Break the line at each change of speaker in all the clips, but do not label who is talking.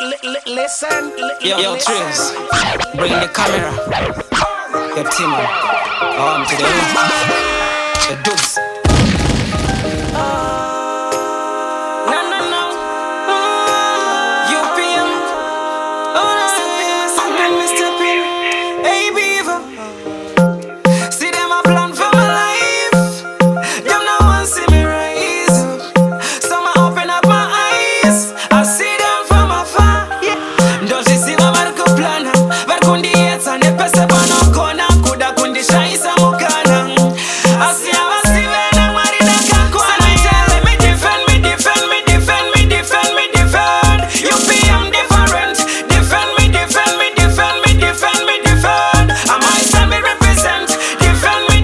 Listen.
Yo, Triz, bring the camera. Yo, Timon, to the dubs. No. UPM. Mr. P. Hey, Beaver. See them a plan for my life. Them no one see me rise up. So I open up my eyes. I see them from afar. Don't you see my barco plana? Barkundi yetsa ne pese pano kona. Kuda kundi shaisa mukana. Asi vena marina kakwana. Tell me defend. UPM different. Defend me. I might tell me represent. Defend me.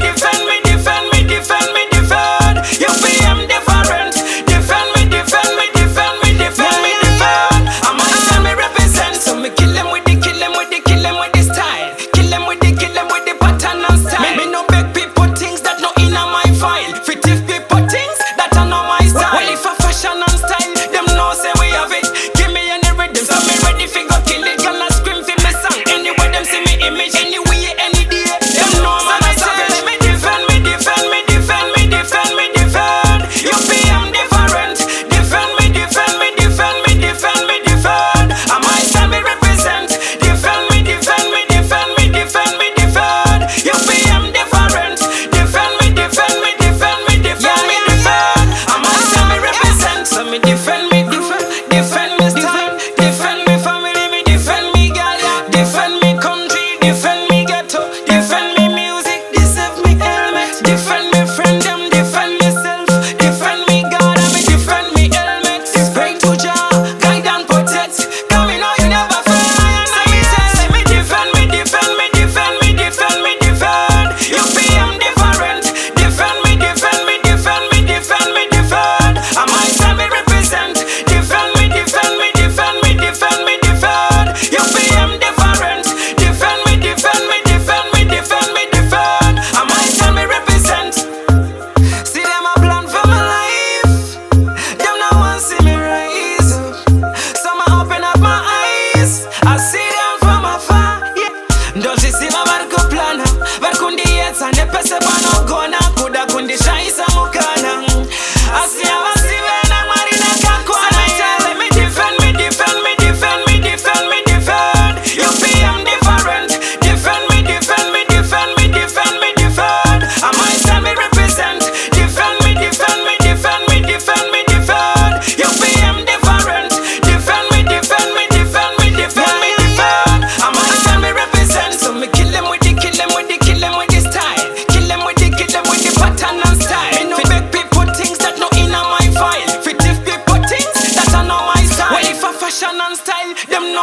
UPM different. Defend me. I might tell me represent. So me kill them with the style. Kill them with the pattern and style. Me no beg people things that no in my file. Fictive people things that are not my style. Well, if a fashion and style, them know say we have it. Give me any rhythm, so me ready fi go kill it. Gonna scream fi me song. Anyway them see me image, anyway, any day. Them know man I savage. Me defend. UPM different. Defend me. I might tell me represent. Defend me. UPM different. Defend me. I might tell me represent. So me defend me style. Defend me family, me defend me girl, yeah. Defend me country, defend me ghetto. Defend me music, deserve me helmet. Defend me friend, them defend myself. Defend me God, and me defend me helmet. Pray to Jah, guide and protect. Come me know you never fail. So me tell me defend. UPM different. Defend me. I might tell me represent. Defend me. UPM different. Defend me. I might tell me represent. See them a plan for my life. Them no one see me rise up. So I open up my eyes. I see them from afar. Don't you see my barco plana? Barkundi yetsa ne pese pano kona. Kuda kundi shaisa mukana. Asi vena marina kakwana. Tell me defend. UPM different. Defend me. I might tell me represent. Defend me. UPM different. Defend me. I might tell me represent. So me kill them with the style. Kill them with the pattern and style. Me no beg people things that no in my file. Fictive people things that are not my style. Well, if a fashion and style, them no